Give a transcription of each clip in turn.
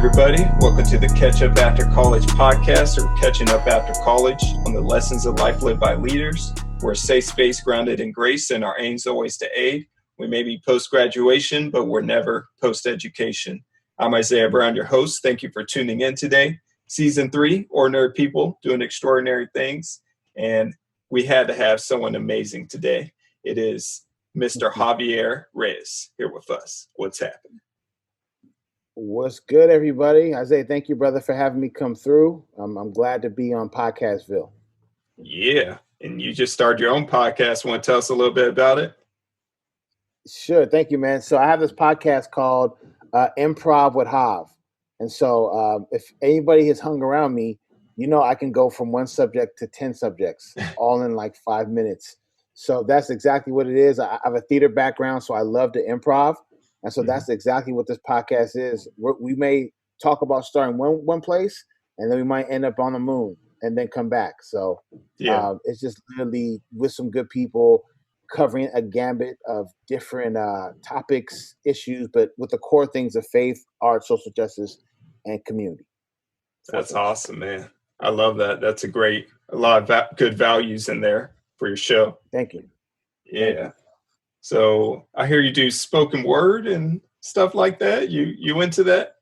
everybody. Welcome to the Catch Up After College podcast, or Catching Up After College, on the lessons of life lived by leaders. We're a safe space grounded in grace, and our aim is always to aid. We may be post-graduation, but we're never post-education. I'm Isaiah Brown, your host. Thank you for tuning in today. Season 3, Ordinary People Doing Extraordinary Things. And we had to have someone amazing today. It is Mr. Javier Reyes here with us. What's happening? What's good, everybody? Isaiah, thank you, brother, for having me come through. I'm glad to be on Podcastville. Yeah, and you just started your own podcast. Want to tell us a little bit about it? Sure, thank you, man. So I have this podcast called Improv Jav. And so if anybody has hung around me, you know I can go from one subject to 10 subjects, all in like 5 minutes. So that's exactly what it is. I have a theater background, so I love to improv. And so that's exactly what this podcast is. We may talk about starting one place, and then we might end up on the moon and then come back. So it's just literally with some good people covering a gambit of different topics, issues, but with the core things of faith, art, social justice, and community. That's awesome, man. I love that. That's a lot of good values in there for your show. Thank you. Yeah. Thank you. So I hear you do spoken word and stuff like that. You into that?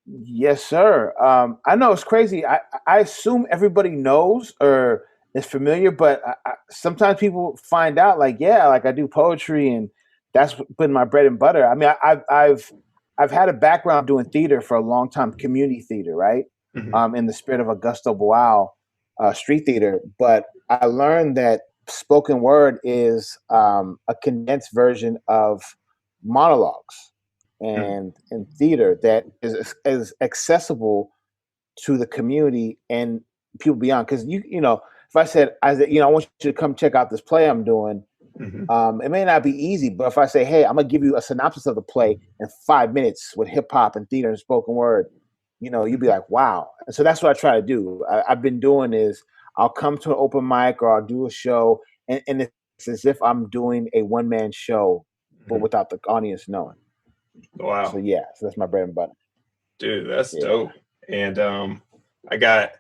Yes, sir. I know it's crazy. I assume everybody knows or is familiar, but sometimes people find out like I do poetry, and that's been my bread and butter. I mean, I've had a background doing theater for a long time, community theater, right? In the spirit of Augusto Boal, street theater. But I learned that spoken word is a condensed version of monologues and theater that is accessible to the community and people beyond. Because you know, if I said, I want you to come check out this play I'm doing, it may not be easy. But if I say, hey, I'm gonna give you a synopsis of the play in 5 minutes with hip hop and theater and spoken word, you know, you'd be like, wow. And so that's what I try to do. I've been doing is I'll come to an open mic or I'll do a show, and it's as if I'm doing a one-man show, but without the audience knowing. Wow. So that's my bread and butter. Dude, that's dope. And I got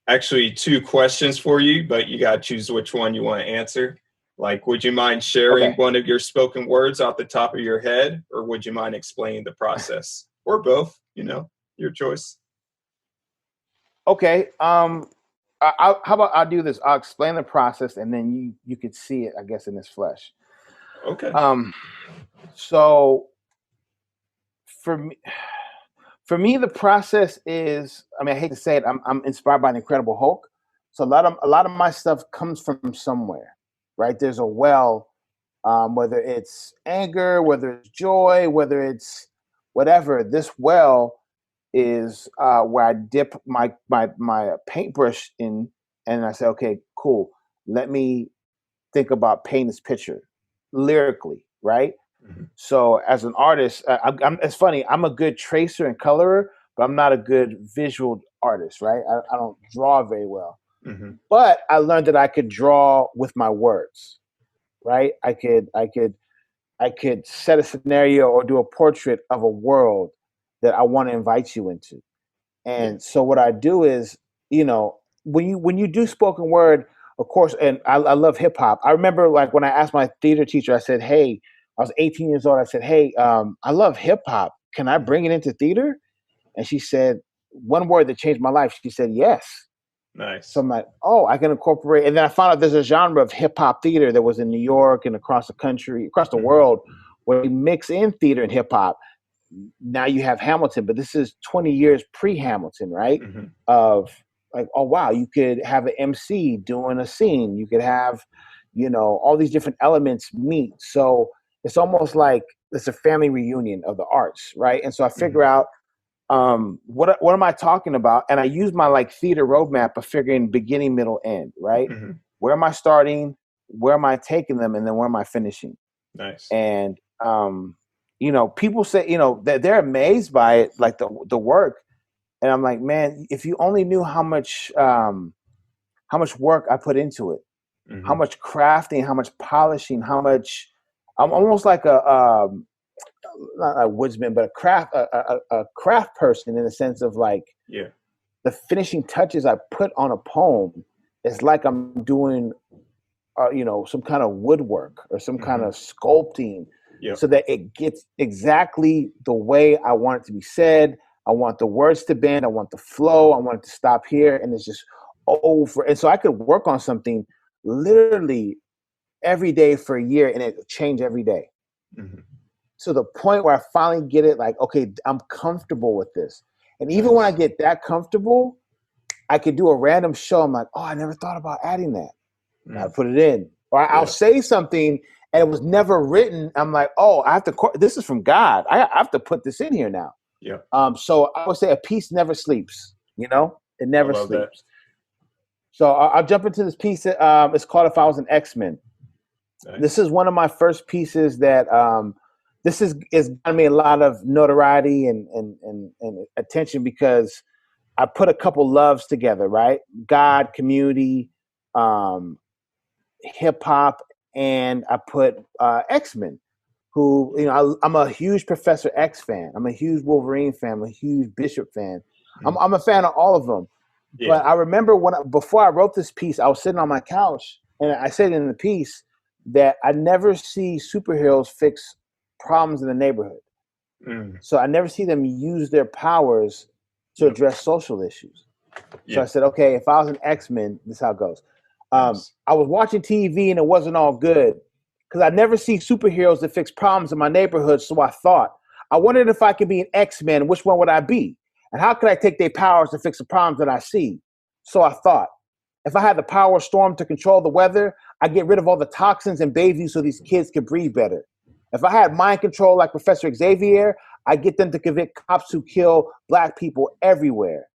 actually 2 questions for you, but you got to choose which one you want to answer. Like, would you mind sharing one of your spoken words off the top of your head, or would you mind explaining the process? Or both, you know, your choice. Okay. How about I'll do this? I'll explain the process, and then you could see it, I guess, in this flesh. Okay. So for me, the process is, I mean, I hate to say it, I'm inspired by the Incredible Hulk. So a lot of my stuff comes from somewhere, right? There's a well, whether it's anger, whether it's joy, whether it's whatever. This well is where I dip my paintbrush in, and I say, okay, cool. Let me think about painting this picture lyrically, right? So as an artist, it's funny. I'm a good tracer and colorer, but I'm not a good visual artist, right? I don't draw very well. But I learned that I could draw with my words, right? I could set a scenario or do a portrait of a world that I want to invite you into. And so what I do is, you know, when you do spoken word, of course, and I love hip hop. I remember like when I asked my theater teacher, I said, hey, I was 18 years old. I said, hey, I love hip hop. Can I bring it into theater? And she said, one word that changed my life. She said, yes. Nice. So I'm like, oh, I can incorporate. And then I found out there's a genre of hip hop theater that was in New York and across the country, across the world, where we mix in theater and hip hop. Now you have Hamilton, but this is 20 years pre-Hamilton, right? Of like, oh, wow, you could have an MC doing a scene. You could have, you know, all these different elements meet. So it's almost like it's a family reunion of the arts, right? And so I figure out what am I talking about? And I use my like theater roadmap of figuring beginning, middle, end, right? Where am I starting? Where am I taking them? And then where am I finishing? Nice. And you know, people say, you know, that they're amazed by it, like the work. And I'm like, man, if you only knew how much work I put into it, how much crafting, how much polishing, how much, I'm almost like a not a woodsman, but a craft person in the sense of like the finishing touches I put on a poem is like I'm doing, some kind of woodwork or some kind of sculpting, so that it gets exactly the way I want it to be said. I want the words to bend. I want the flow. I want it to stop here, and it's just over. And so I could work on something literally every day for a year, and it would change every day. To the point where I finally get it, like, okay, I'm comfortable with this. And even when I get that comfortable, I could do a random show. I'm like, oh, I never thought about adding that. I put it in. Or I'll say something and it was never written. I'm like, oh, this is from God. I have to put this in here now. So I would say a piece never sleeps, it never sleeps. That. So I'll jump into this piece. It's called If I Was an X-Men. Nice. This is one of my first pieces that this is gotten me a lot of notoriety and attention because I put a couple loves together, right? God, community, hip hop, and I put X-Men, who, I'm a huge Professor X fan. I'm a huge Wolverine fan. I'm a huge Bishop fan. I'm a fan of all of them. But I remember before I wrote this piece, I was sitting on my couch and I said in the piece that I never see superheroes fix problems in the neighborhood. So I never see them use their powers to address social issues. So I said, okay, if I was an X-Men, this is how it goes. I was watching TV and it wasn't all good because I never see superheroes that fix problems in my neighborhood. So I thought, I wondered if I could be an X-Men, which one would I be? And how could I take their powers to fix the problems that I see? So I thought, if I had the power of storm to control the weather, I'd get rid of all the toxins in Bayview so these kids could breathe better. If I had mind control like Professor Xavier, I'd get them to convict cops who kill Black people everywhere.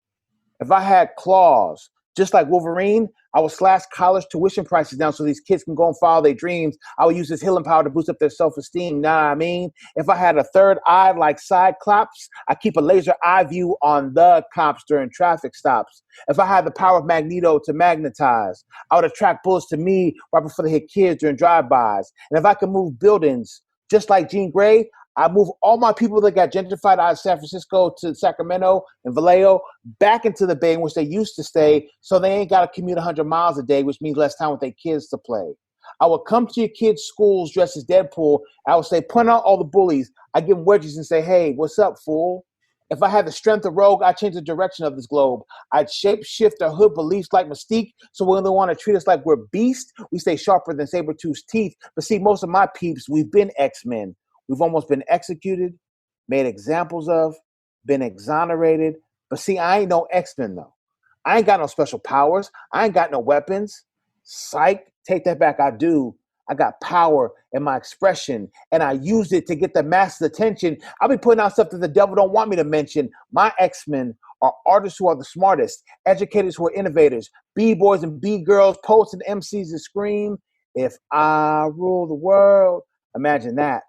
If I had claws, just like Wolverine, I would slash college tuition prices down so these kids can go and follow their dreams. I would use this healing power to boost up their self-esteem. Know what I mean? If I had a third eye like Cyclops, I keep a laser eye view on the cops during traffic stops. If I had the power of Magneto to magnetize, I would attract bullets to me right before they hit kids during drive-bys. And if I could move buildings, just like Jean Grey, I move all my people that got gentrified out of San Francisco to Sacramento and Vallejo back into the Bay in which they used to stay, so they ain't got to commute 100 miles a day, which means less time with their kids to play. I would come to your kids' schools dressed as Deadpool. I would say, point out all the bullies. I give them wedges and say, hey, what's up, fool? If I had the strength of Rogue, I'd change the direction of this globe. I'd shape-shift our hood beliefs like Mystique, so when they want to treat us like we're beasts, we stay sharper than Sabretooth's teeth. But see, most of my peeps, we've been X-Men. We've almost been executed, made examples of, been exonerated. But see, I ain't no X-Men, though. I ain't got no special powers. I ain't got no weapons. Psych, take that back, I do. I got power in my expression, and I used it to get the masses' attention. I'll be putting out stuff that the devil don't want me to mention. My X-Men are artists who are the smartest, educators who are innovators, B-boys and B-girls, poets and MCs that scream, if I rule the world. Imagine that.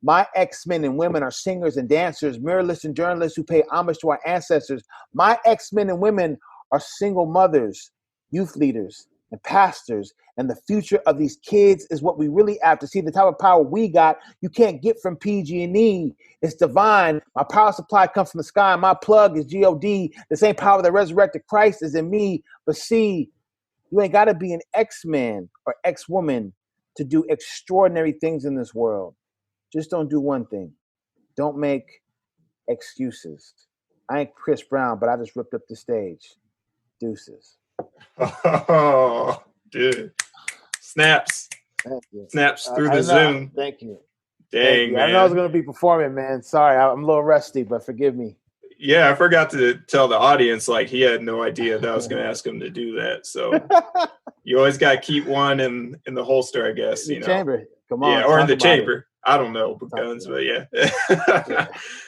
My X-Men and women are singers and dancers, mirrorless and journalists who pay homage to our ancestors. My X-Men and women are single mothers, youth leaders, and pastors. And the future of these kids is what we really have to see. The type of power we got, you can't get from PG&E. It's divine. My power supply comes from the sky. My plug is G-O-D. The same power that resurrected Christ is in me. But see, you ain't got to be an X-Man or X-woman to do extraordinary things in this world. Just don't do one thing. Don't make excuses. I ain't Chris Brown, but I just ripped up the stage. Deuces. Oh, dude. Snaps. Snaps through the Zoom. Thank you. Dang, man. I know I was going to be performing, man. Sorry, I'm a little rusty, but forgive me. Yeah, I forgot to tell the audience, like, he had no idea that I was going to ask him to do that. So you always got to keep one in the holster, I guess. In the chamber. Come on. Yeah, or in the chamber. I don't know guns, but yeah.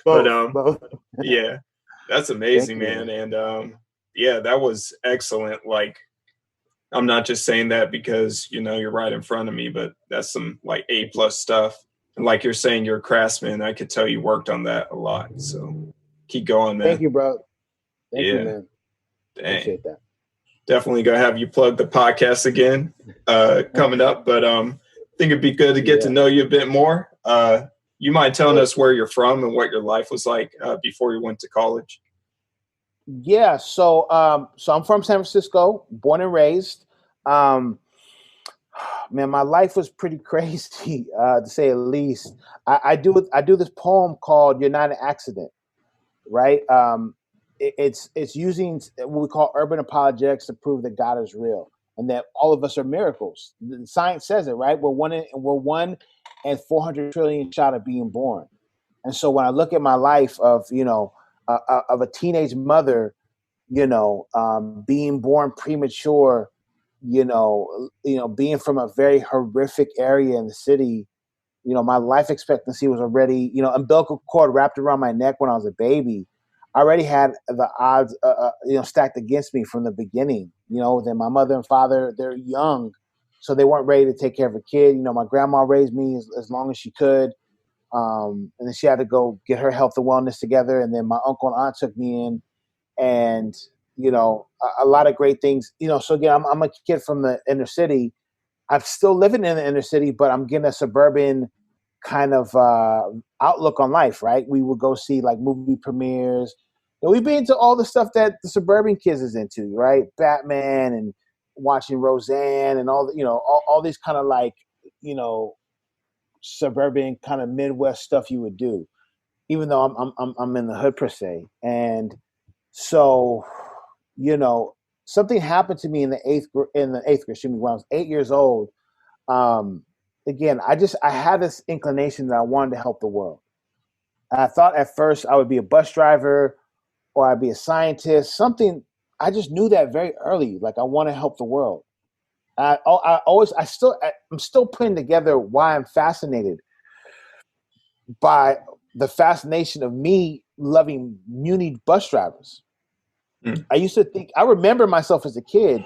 Both. Yeah, that's amazing, man. And yeah, that was excellent. Like, I'm not just saying that because, you're right in front of me, but that's some like A+ stuff. And like you're saying, you're a craftsman. I could tell you worked on that a lot. So keep going, man. Thank you, bro. Thank you, man. Dang. Appreciate that. Definitely gonna have you plug the podcast again coming up, but I think it'd be good to get to know you a bit more. You mind telling us where you're from and what your life was like before you went to college? Yeah, so I'm from San Francisco, born and raised. Um, Man, my life was pretty crazy, to say the least. I do this poem called "You're Not an Accident," right? It's using what we call urban apologetics to prove that God is real and that all of us are miracles. The science says it, right? We're one and 400 trillion shot of being born. And so when I look at my life of of a teenage mother, being born premature, being from a very horrific area in the city, my life expectancy was already, umbilical cord wrapped around my neck when I was a baby. I already had the odds, stacked against me from the beginning. Then my mother and father, they're young, so they weren't ready to take care of a kid. My grandma raised me as long as she could. And then she had to go get her health and wellness together. And then my uncle and aunt took me in, and a lot of great things. So again, I'm a kid from the inner city. I'm still living in the inner city, but I'm getting a suburban kind of outlook on life. Right? We would go see like movie premieres. And we've been into all the stuff that the suburban kids is into, right? Batman and watching Roseanne and all the, all these kind of like, suburban kind of Midwest stuff you would do, even though I'm in the hood per se. And so, something happened to me in the eighth grade. Excuse me, when I was 8 years old. Again, I had this inclination that I wanted to help the world. And I thought at first I would be a bus driver or I'd be a scientist. Something I just knew that very early. Like I want to help the world. I'm still putting together why I'm fascinated by the fascination of me loving muni bus drivers. Mm. I remember myself as a kid,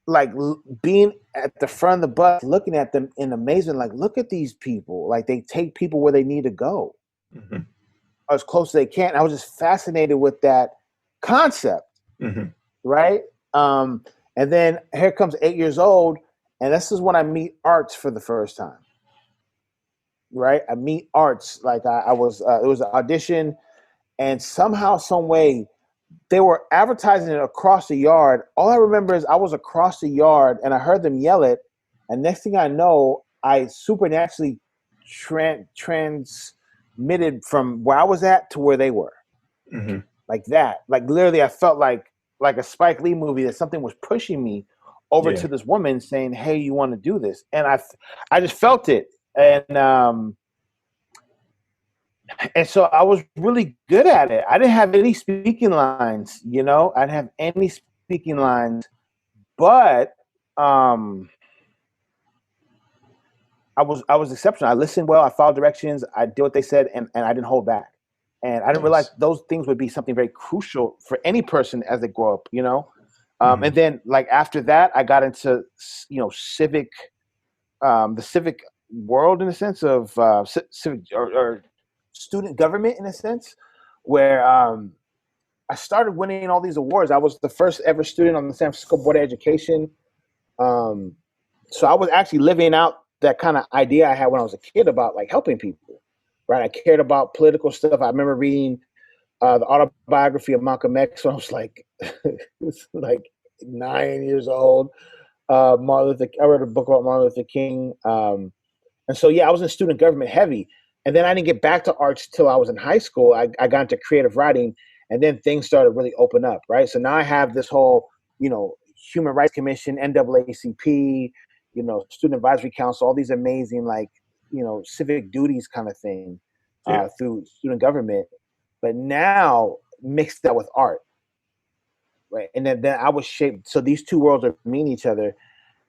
like being at the front of the bus, looking at them in amazement, like, look at these people. Like they take people where they need to go, Mm-hmm. as close as they can. I was just fascinated with that concept. Mm-hmm. Right. And then here comes 8 years old. And this is when I meet arts for the first time. Right. I meet arts. Like it was an audition, and somehow, some way, they were advertising it across the yard. All I remember is I was across the yard and I heard them yell it. And next thing I know, I supernaturally transmitted from where I was at to where they were. Mm-hmm. Like that. Like literally, I felt like a Spike Lee movie, that something was pushing me over to this woman saying, "Hey, you want to do this?" And I just felt it. And so I was really good at it. I didn't have any speaking lines, I didn't have any speaking lines, but I was exceptional. I listened well. I followed directions. I did what they said, and I didn't hold back. And I didn't realize those things would be something very crucial for any person as they grow up, And then, like after that, I got into civic, the civic world in a sense of civic or student government in a sense, where I started winning all these awards. I was the first ever student on the San Francisco Board of Education. So I was actually living out that kind of idea I had when I was a kid about like helping people, right? I cared about political stuff. I remember reading the autobiography of Malcolm X when I was like, like 9 years old. I read a book about Martin Luther King. And so, I was in student government heavy. And then I didn't get back to arts till I was in high school. I got into creative writing, and then things started really open up, right? So now I have this whole, Human Rights Commission, NAACP, Student Advisory Council, all these amazing, like, civic duties kind of thing through student government. But now mixed that with art, right? And then I was shaped. So these two worlds are meeting each other.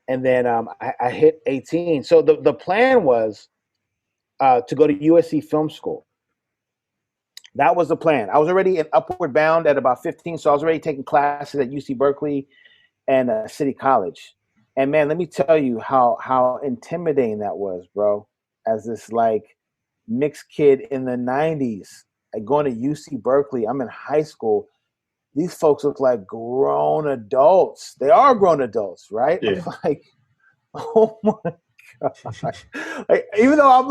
And then I hit 18. So the plan was to go to USC Film School. That was the plan. I was already in Upward Bound at about 15, so I was already taking classes at UC Berkeley and City College. And man, let me tell you how intimidating that was, bro. As this like mixed kid in the 90s, going to UC Berkeley. I'm in high school. These folks look like grown adults. They are grown adults, right? Yeah. I'm like, oh my Like, even though I'm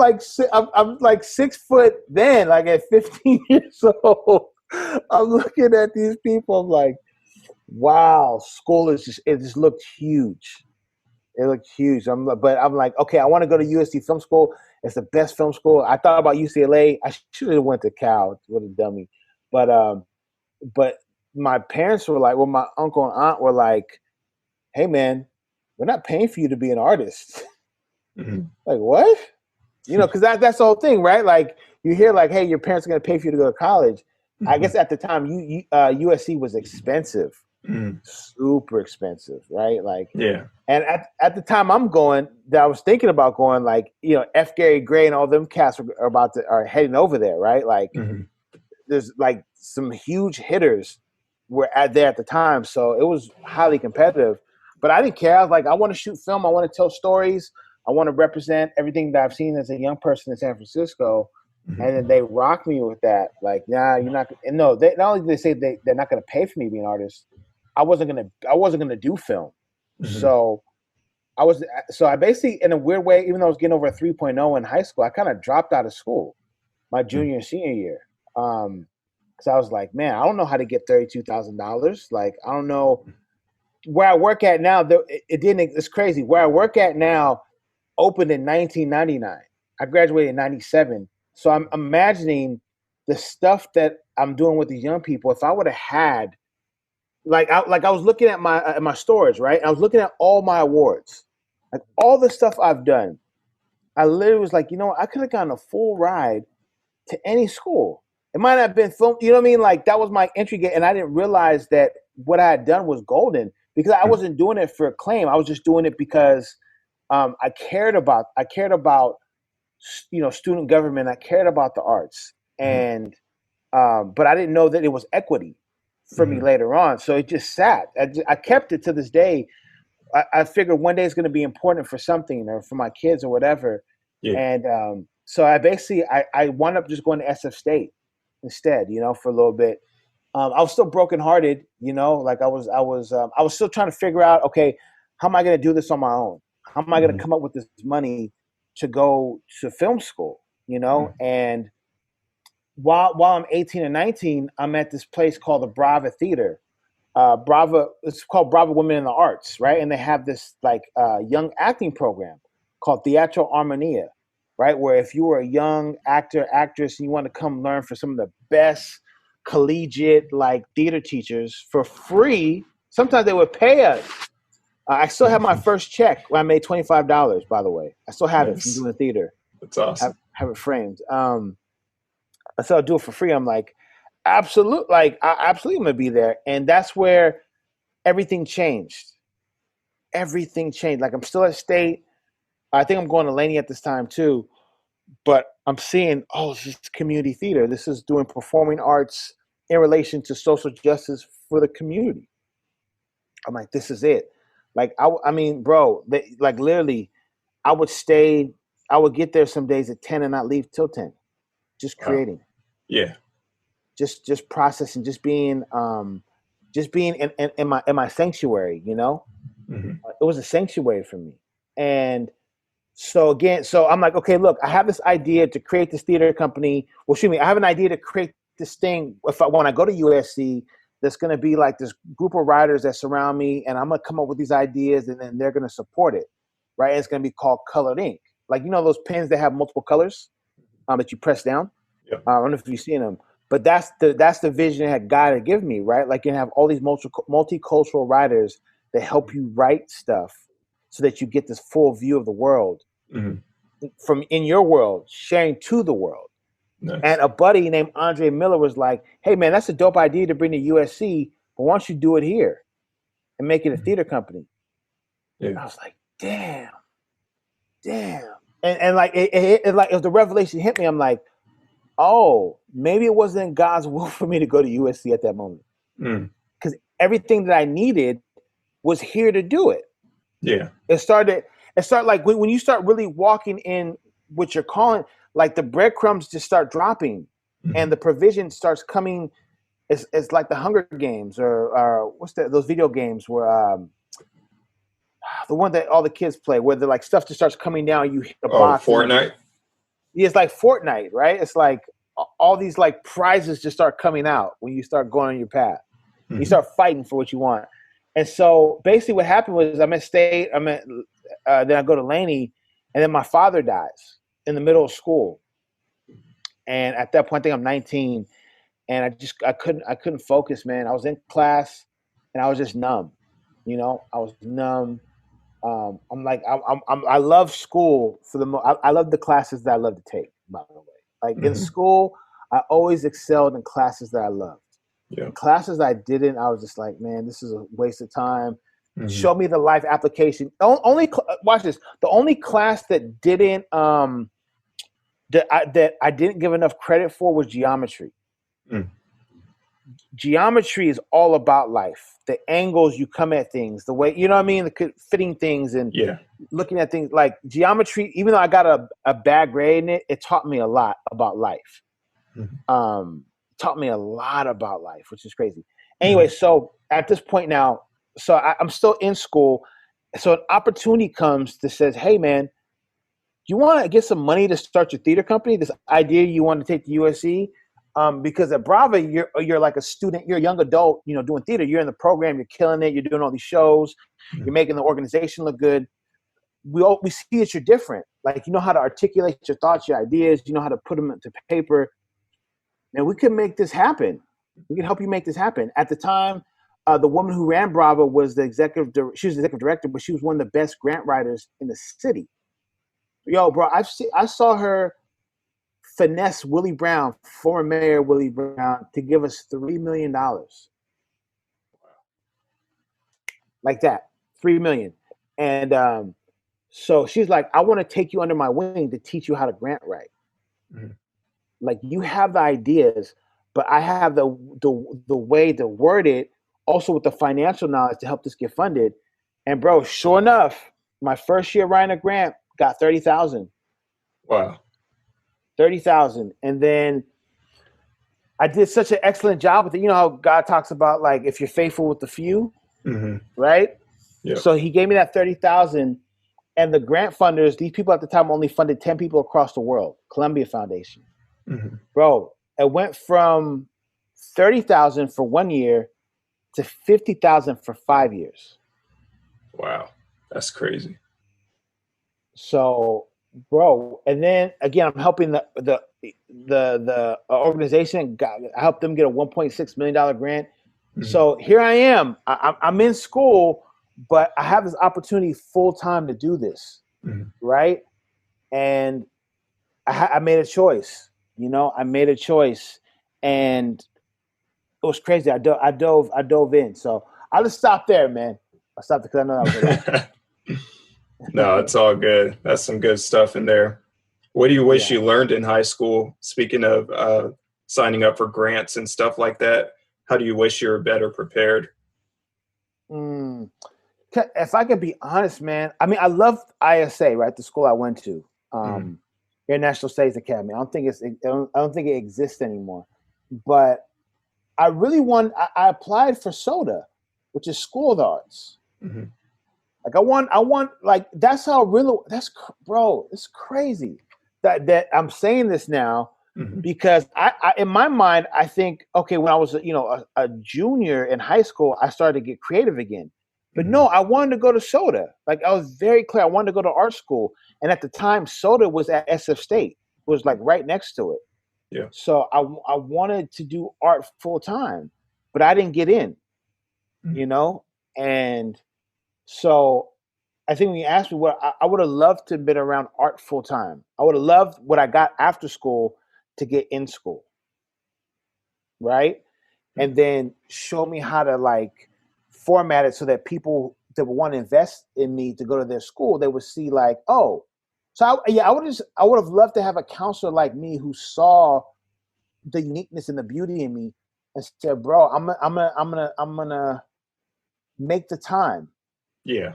like 6 foot then, like at 15 years old, I'm looking at these people. I'm like, wow, school it just looked huge. It looked huge. But I'm like, okay, I want to go to USC Film School. It's the best film school. I thought about UCLA. I should have went to Cal. What a dummy. But my parents were like, well, my uncle and aunt were like, hey man, we're not paying for you to be an artist. Mm-hmm. Like, what? Because that's the whole thing, right? Like, you hear like, hey, your parents are going to pay for you to go to college. Mm-hmm. I guess at the time, USC was expensive, super expensive, right? Like, yeah. And at the time I'm going, that I was thinking about going, like, F. Gary Gray and all them cats are heading over there, right? Like, there's like some huge hitters were there at the time, so it was highly competitive. But I didn't care. I was like, I want to shoot film. I want to tell stories. I want to represent everything that I've seen as a young person in San Francisco. And then they rocked me with that. Like, nah, you're not. And no, not only did they say they're not going to pay for me to be an artist, I wasn't gonna do film. So I basically, in a weird way, even though I was getting over a 3.0 in high school, I kind of dropped out of school my junior and senior year. Because I was like, man, I don't know how to get $32,000. Like, I don't know where I work at now. It's crazy. Where I work at now opened in 1999. I graduated in 97. So I'm imagining the stuff that I'm doing with these young people. If I would have had, I was looking at my storage, right? I was looking at all my awards, like all the stuff I've done. I literally was like, I could have gotten a full ride to any school. It might not have been film, you know what I mean? Like, that was my entry gate, and I didn't realize that what I had done was golden, because I wasn't doing it for acclaim. I was just doing it because I cared about student government. I cared about the arts, and but I didn't know that it was equity for me later on. So it just sat. I kept it to this day. I figured one day it's going to be important for something, or for my kids or whatever. Yeah. And so I basically I wound up just going to SF State instead, for a little bit. I was still brokenhearted, like I was still trying to figure out, okay, how am I going to do this on my own? How am I going to come up with this money to go to film school, And while I'm 18 and 19, I'm at this place called the Brava Theater. It's called Brava Women in the Arts, right? And they have this young acting program called Teatro Armonia, right? Where if you were a young actor, actress, and you want to come learn for some of the best collegiate theater teachers for free, sometimes they would pay us. I still have my first check when I made $25, by the way. I still have it from doing the theater. That's awesome. I have it framed. So I'll do it for free. I'm like, I absolutely going to be there. And that's where everything changed. Everything changed. Like, I'm still at State. I think I'm going to Laney at this time too. But I'm seeing, this is community theater. This is doing performing arts in relation to social justice for the community. I'm like, this is it. Like, I mean, bro, literally, I would get there some days at 10 and not leave till 10, just creating. Yeah. Just processing, just being in my sanctuary, It was a sanctuary for me. And so I'm like, okay, look, I have this idea to create this theater company. Well, I have an idea to create this thing. When I go to USC, there's going to be like this group of writers that surround me, and I'm going to come up with these ideas, and then they're going to support it, right? And it's going to be called colored ink. Like, those pens that have multiple colors that you press down? Yep. I don't know if you've seen them, but that's the vision that God had given me, right? Like, you have all these multicultural writers that help you write stuff so that you get this full view of the world from in your world, sharing to the world. Nice. And a buddy named Andre Miller was like, hey, man, that's a dope idea to bring to USC, but why don't you do it here and make it a theater company? Yeah. And I was like, damn. And like, if the revelation hit me, I'm like, oh, maybe it wasn't God's will for me to go to USC at that moment. Because everything that I needed was here to do it. Yeah. It started like when you start really walking in what you're calling, like the breadcrumbs just start dropping and the provision starts coming. It's like the Hunger Games or what's that? Those video games where the one that all the kids play, where the like stuff just starts coming down, you hit the Oh, box. Fortnite. It's like Fortnite, right? It's like all these like prizes just start coming out when you start going on your path. Mm-hmm. You start fighting for what you want. And so basically what happened was I'm at State, then I go to Laney, and then my father dies in the middle of school. And at that point, I think I'm 19, and I couldn't focus, man. I was in class and I was just numb. You know, I was numb. I'm like, I love school for I love the classes that I love to take, by the way. Like in school, I always excelled in classes that I loved. Yeah. Classes I didn't, I was just like, man, this is a waste of time. Show me the life application. Watch this. The only class that didn't, that I didn't give enough credit for was geometry. Geometry is all about life. The angles you come at things, the way, you know what I mean? The fitting things and looking at things like geometry, even though I got a bad grade in it, it taught me a lot about life. Taught me a lot about life, which is crazy. Anyway, so at this point now, so I'm still in school. So an opportunity comes that says, hey, man, you want to get some money to start your theater company? This idea you want to take to USC? Because at Brava, you're like a student, you're a young adult, you know, doing theater. You're in the program, you're killing it, you're doing all these shows, you're making the organization look good. We see that you're different. Like, you know how to articulate your thoughts, your ideas, you know how to put them into paper. And we can make this happen. We can help you make this happen. At the time, the woman who ran Brava was she was the executive director, but she was one of the best grant writers in the city. Yo, bro, I saw her finesse Willie Brown, former mayor Willie Brown, to give us $3 million. Like that, $3 million. And so she's like, I want to take you under my wing to teach you how to grant write. Like, you have the ideas, but I have the way to word it, also with the financial knowledge to help this get funded. And bro, sure enough, my first year writing a grant got $30,000. Wow. 30,000. And then I did such an excellent job with it. You know how God talks about, like, if you're faithful with the few, right? Yeah. So he gave me that 30,000, and the grant funders, these people at the time only funded 10 people across the world, Columbia Foundation. Bro, it went from 30,000 for 1 year to 50,000 for 5 years. Wow. That's crazy. So, bro, and then again, I'm helping the organization. I helped them get a $1.6 million grant. So here I am. I'm in school, but I have this opportunity full time to do this, right? And I made a choice. You know, I made a choice, and it was crazy. I dove in. So I'll just stop there, man. I stopped because I know that was a lot. No, it's all good. That's some good stuff in there. What do you wish you learned in high school? Speaking of signing up for grants and stuff like that, how do you wish you were better prepared? If I could be honest, man, I mean, I loved ISA, right? The school I went to, International Studies Academy. I don't think it exists anymore. But I really I applied for SOTA, which is School of the Arts. Like I want, like, that's how really, bro, it's crazy that I'm saying this now because I in my mind, I think, okay, when I was, a junior in high school, I started to get creative again. But no, I wanted to go to SOTA. Like, I was very clear. I wanted to go to art school. And at the time, SOTA was at SF State. It was like right next to it. Yeah. So I wanted to do art full time, but I didn't get in, and so I think when you asked me what I would have loved to have been around art full time. I would have loved what I got after school to get in school. Right. And then show me how to like format it so that people that would want to invest in me to go to their school, they would see like, oh, so I would have loved to have a counselor like me who saw the uniqueness and the beauty in me and said, bro, I'm gonna make the time. Yeah.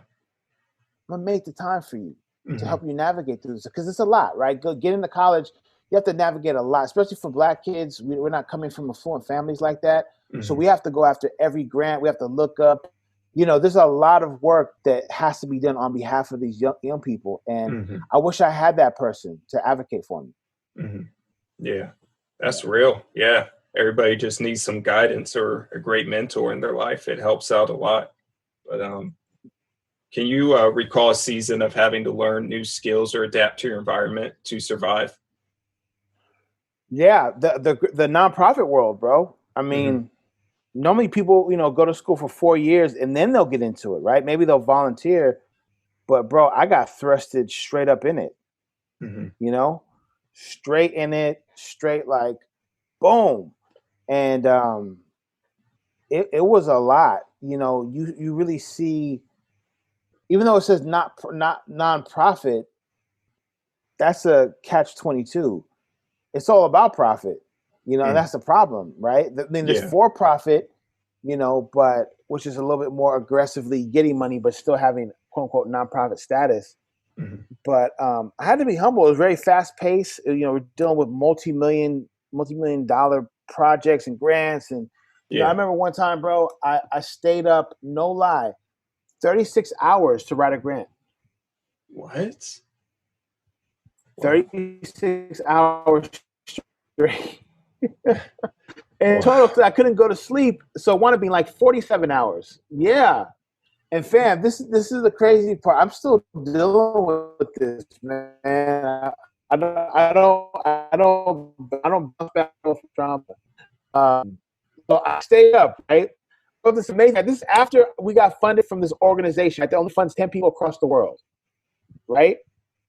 I'm gonna make the time for you to help you navigate through this, because it's a lot, right? Get into college, you have to navigate a lot, especially for Black kids. We're not coming from affluent families like that. So we have to go after every grant. We have to look up there's a lot of work that has to be done on behalf of these young people. And Mm-hmm. I wish I had that person to advocate for me. Mm-hmm. Yeah, that's real. Yeah. Everybody just needs some guidance or a great mentor in their life. It helps out a lot. But can you recall a season of having to learn new skills or adapt to your environment to survive? Yeah, the nonprofit world, bro. I Mm-hmm. mean, normally people, go to school for 4 years and then they'll get into it, right? Maybe they'll volunteer, but bro, I got thrusted straight up in it, Mm-hmm. straight in it, straight like boom. And it was a lot. You really see, even though it says not nonprofit, that's a catch-22. It's all about profit, and that's the problem, right? I mean, there's Yeah. for profit, but which is a little bit more aggressively getting money, but still having quote unquote nonprofit status. Mm-hmm. But I had to be humble. It was very fast paced. We're dealing with multi-million dollar projects and grants. And, I Yeah. remember one time, bro, I stayed up, no lie, 36 hours to write a grant. What? Wow. 36 hours straight. In total, I couldn't go to sleep. So it wound up being like 47 hours. Yeah. And fam, this is the crazy part. I'm still dealing with this, man. I don't bounce back from trauma. So I stayed up, right? But this is amazing. This is after we got funded from this organization that only funds 10 people across the world, right?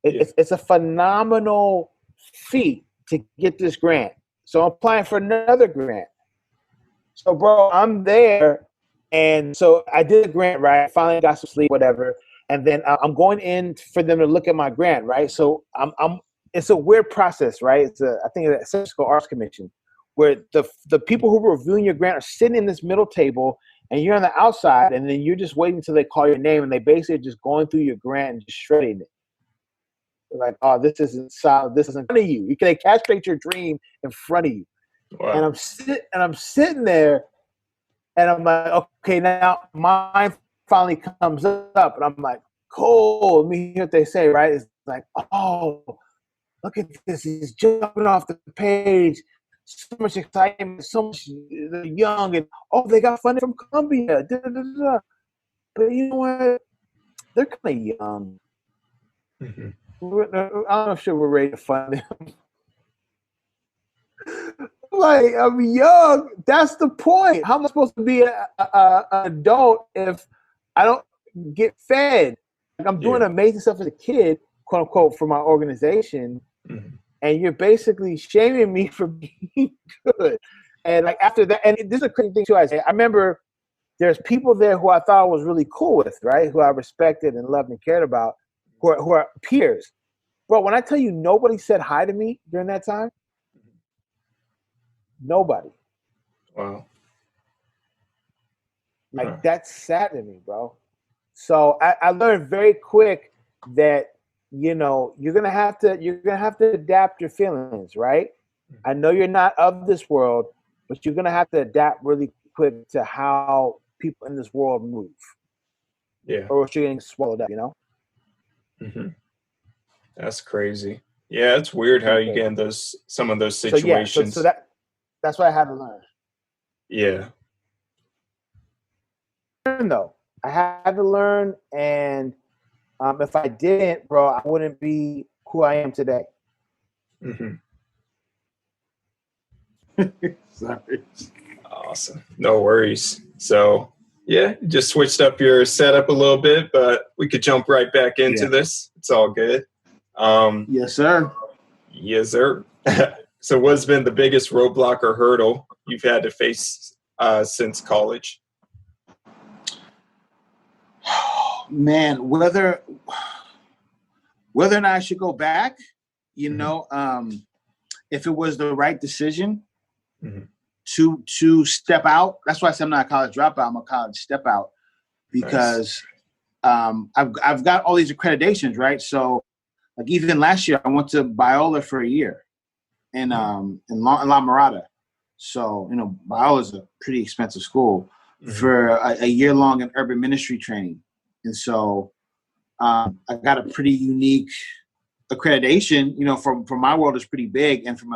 It's a phenomenal feat to get this grant. So I'm applying for another grant. So, bro, I'm there. And so I did a grant, right? Finally got some sleep, whatever. And then I'm going in for them to look at my grant, right? So it's a weird process, right? I think it's a Cisco Arts Commission, where the people who are reviewing your grant are sitting in this middle table and you're on the outside, and then you're just waiting until they call your name, and they basically are just going through your grant and just shredding it. They're like, oh, this isn't solid. This isn't in front of you. You can castrate your dream in front of you. Wow. And I'm sitting there, and I'm like, okay, now mine finally comes up, and I'm like, cool. Let me hear what they say, right? It's like, oh, look at this. He's jumping off the page. So much excitement, so much young, and they got funded from Columbia. Da, da, da, da. But you know what? They're kind of young. Mm-hmm. I'm not sure we're ready to fund them. Like, I'm young. That's the point. How am I supposed to be an adult if I don't get fed? Like, I'm doing amazing stuff as a kid, quote unquote, for my organization. Mm-hmm. And you're basically shaming me for being good. And like after that, and this is a crazy thing too. I remember there's people there who I thought I was really cool with, right? Who I respected and loved and cared about, who are peers. Bro, when I tell you nobody said hi to me during that time, nobody. Wow. Like that's sad to me, bro. So I learned very quick that you're gonna have to adapt your feelings, right? I know you're not of this world, but you're gonna have to adapt really quick to how people in this world move. Yeah. Or you're getting swallowed up, Mm-hmm. That's crazy. Yeah, it's weird how you get in some of those situations. So that's what I had to learn. Yeah. Though I had to learn, and if I didn't, bro, I wouldn't be who I am today. Mm-hmm. Sorry. Awesome. No worries. So, yeah, just switched up your setup a little bit, but we could jump right back into this. It's all good. Yes, sir. Yes, sir. So what's been the biggest roadblock or hurdle you've had to face since college? Man, whether or not I should go back, if it was the right decision to step out. That's why I said I'm not a college dropout. I'm a college step out because I've got all these accreditations, right? So like even last year, I went to Biola for a year in La Mirada. So Biola is a pretty expensive school, for a year long in urban ministry training. And so I got a pretty unique accreditation, you know, from my world is pretty big, and from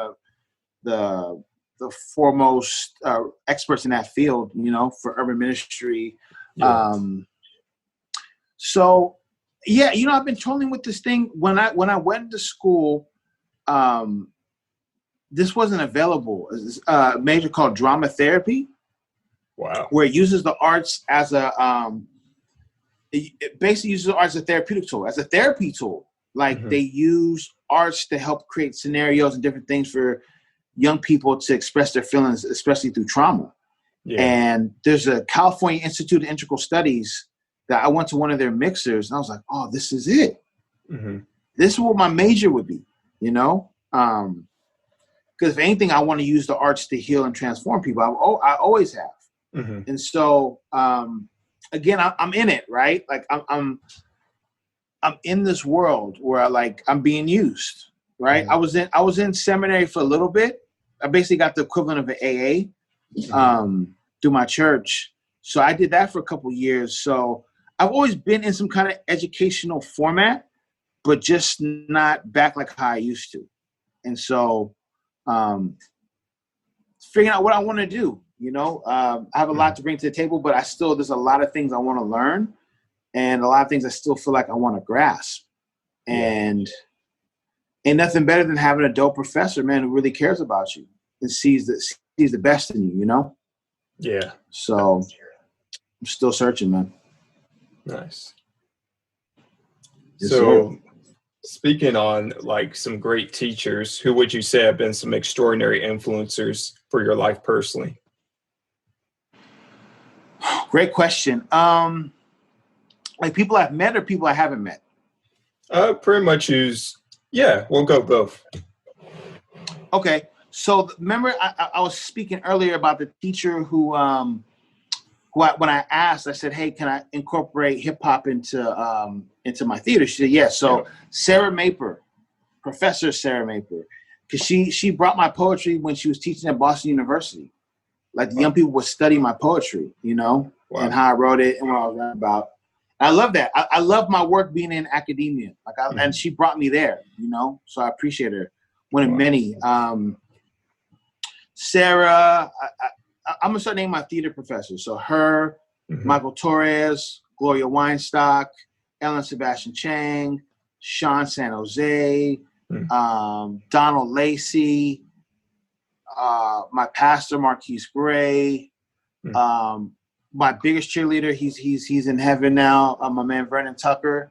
the foremost experts in that field, you know, for urban ministry. Yeah. So yeah, you know, I've been toiling with this thing. When I went to school, this wasn't available. It's a major called drama therapy. Wow. Where it uses the arts as it basically uses the arts as a therapeutic tool, as a therapy tool. Like they use arts to help create scenarios and different things for young people to express their feelings, especially through trauma. Yeah. And there's a California Institute of Integral Studies that I went to one of their mixers, and I was like, oh, this is it. This is what my major would be, you know? Because if anything, I want to use the arts to heal and transform people. I always have. And so, again, I'm in it, right? Like I'm in this world where I'm being used, right? I was in seminary for a little bit. I basically got the equivalent of an AA through my church. So I did that for a couple of years. So I've always been in some kind of educational format, but just not back like how I used to. And so figuring out what I want to do, you know, I have a lot to bring to the table, but there's a lot of things I want to learn, and a lot of things I still feel like I want to grasp. And ain't nothing better than having a dope professor, man, who really cares about you and sees the best in you, you know? Yeah. So I'm still searching, man. Nice. Yes, so sir. Speaking on like some great teachers, who would you say have been some extraordinary influencers for your life personally? Great question. Like people I've met or people I haven't met? Pretty much we'll go both. Okay. So remember I was speaking earlier about the teacher who when I asked, I said, hey, can I incorporate hip hop into my theater? She said, yes. So Sarah Maper, Professor Sarah Maper, because she brought my poetry when she was teaching at Boston University. Like the young people would study my poetry, you know, and how I wrote it and what I was writing about. I love that. I love my work being in academia. And she brought me there, you know, so I appreciate her. One of many. Sarah, I'm gonna start naming my theater professors. So her, Michael Torres, Gloria Weinstock, Ellen Sebastian Chang, Sean San Jose, Donald Lacey, my pastor Marquise Gray, my biggest cheerleader. He's in heaven now. My man Vernon Tucker,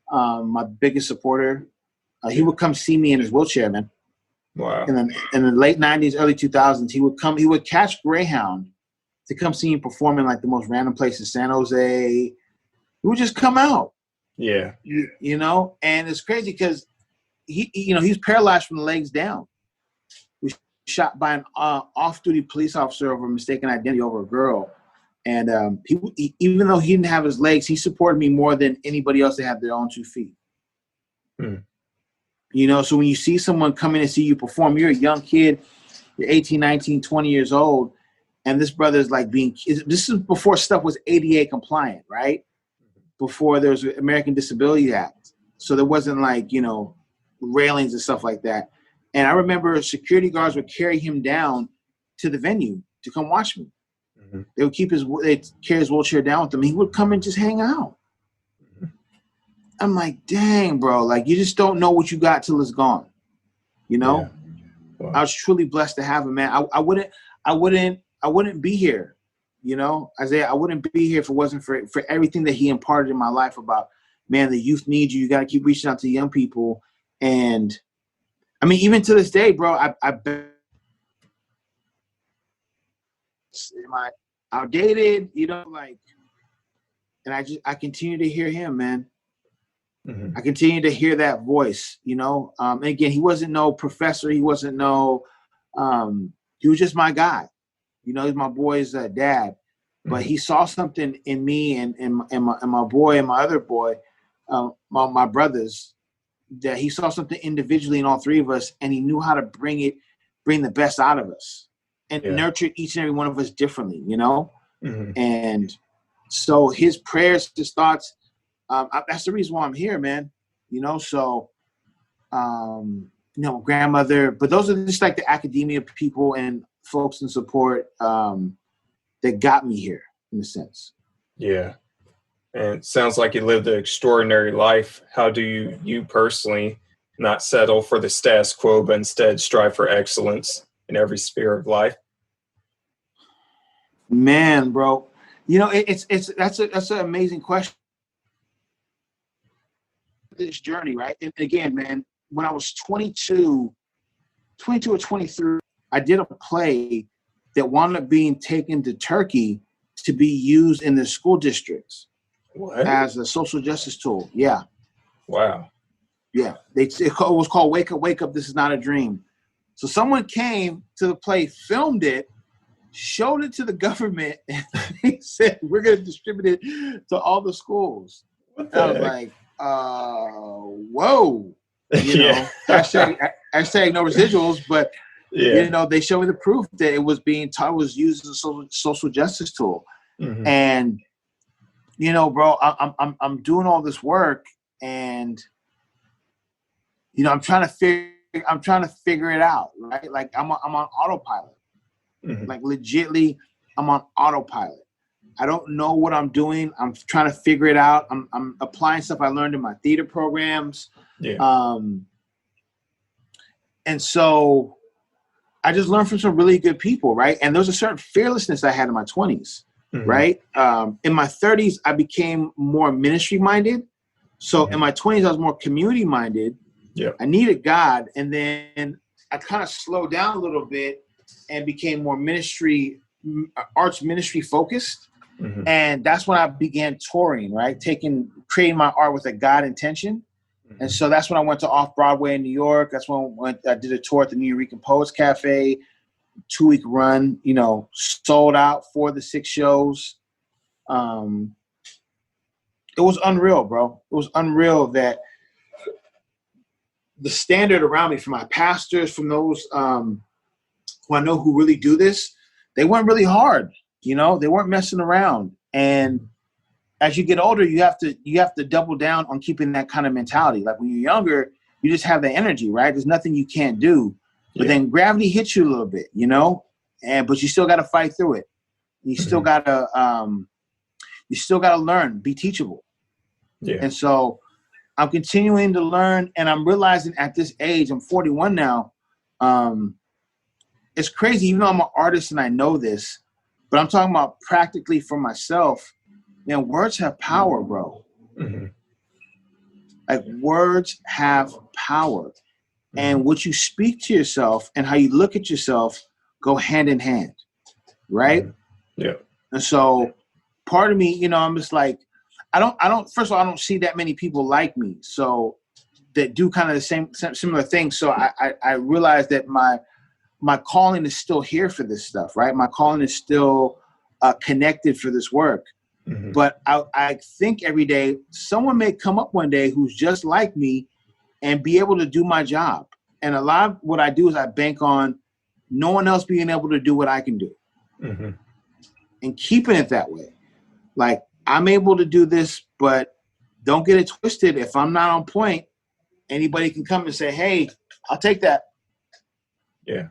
my biggest supporter. He would come see me in his wheelchair, man. Wow. And then in the late 90s, early 2000s, he would catch Greyhound to come see me perform in like the most random places, San Jose. He would just come out. Yeah. You know, and it's crazy because he's paralyzed from the legs down. He was shot by an off-duty police officer over mistaken identity over a girl. And even though he didn't have his legs, he supported me more than anybody else that had their own 2 feet. You know, so when you see someone coming to see you perform, you're a young kid, you're 18, 19, 20 years old, and this brother is like this is before stuff was ADA compliant, right? Before there was the American Disability Act. So there wasn't like, you know, railings and stuff like that. And I remember security guards would carry him down to the venue to come watch me. They would they'd carry his wheelchair down with them. He would come and just hang out. I'm like, dang, bro, like you just don't know what you got till it's gone. You know? Yeah. Wow. I was truly blessed to have him, man. I wouldn't be here. You know, Isaiah, I wouldn't be here if it wasn't for everything that he imparted in my life about, man, the youth need you. You got to keep reaching out to young people. And I mean, even to this day, bro, am I outdated? You know, like, and I continue to hear him, man. I continue to hear that voice, you know. And again, he wasn't no professor. He wasn't no, he was just my guy. You know, he's my boy's dad. But he saw something in me and my boy and my other boy, my brothers, that he saw something individually in all three of us, and he knew how to bring the best out of us and nurture each and every one of us differently, you know. Mm-hmm. And so his prayers, his thoughts, that's the reason why I'm here, man. So, grandmother, but those are just like the academia people and folks in support that got me here in a sense. Yeah. And it sounds like you lived an extraordinary life. How do you personally not settle for the status quo, but instead strive for excellence in every sphere of life? Man, bro, that's an amazing question. This journey, right? And again, man, when I was 22 or 23, I did a play that wound up being taken to Turkey to be used in the school districts. What? As a social justice tool. Yeah. Wow. Yeah. It was called Wake Up, This Is Not a Dream. So someone came to the play, filmed it, showed it to the government, and they said, we're going to distribute it to all the schools. What I the was heck? like, whoa. Yeah. Hashtag no residuals, but Yeah. they showed me the proof that it was being taught, was used as a social justice tool. Mm-hmm. And bro, I'm doing all this work, and I'm trying to figure it out, right? Like I'm on autopilot. Mm-hmm. Like legitly, I'm on autopilot. I don't know what I'm doing. I'm trying to figure it out. I'm applying stuff I learned in my theater programs. Yeah. And so I just learned from some really good people, right? And there's a certain fearlessness I had in my 20s. Mm-hmm. Right? In my 30s, I became more ministry minded. So in my 20s, I was more community minded. Yeah. I needed God. And then I kind of slowed down a little bit and became more arts ministry focused. Mm-hmm. And that's when I began touring, right? Creating my art with a God intention. Mm-hmm. And so that's when I went to Off-Broadway in New York. That's when I did a tour at the New Eurekan Poets Cafe. 2-week run, sold out 4 of the 6 shows. It was unreal, bro. It was unreal that the standard around me, from my pastors, from those who I know who really do this, they went really hard. They weren't messing around. And as you get older, you have to double down on keeping that kind of mentality. Like when you're younger, you just have the energy, right? There's nothing you can't do. But then gravity hits you a little bit, but you still got to fight through it. You still got to learn, be teachable. Yeah. And so I'm continuing to learn, and I'm realizing at this age, I'm 41 now. It's crazy, even though I'm an artist and I know this, but I'm talking about practically for myself. Man, words have power, bro. Mm-hmm. Like words have power. And what you speak to yourself and how you look at yourself go hand in hand, right? Yeah. And so part of me, I'm just like, first of all, I don't see that many people like me. So that do kind of the similar things. So I realized that my calling is still here for this stuff, right? My calling is still connected for this work. Mm-hmm. But I think every day someone may come up one day who's just like me and be able to do my job. And a lot of what I do is I bank on no one else being able to do what I can do. Mm-hmm. And keeping it that way. Like, I'm able to do this, but don't get it twisted. If I'm not on point, anybody can come and say, hey, I'll take that. Yeah.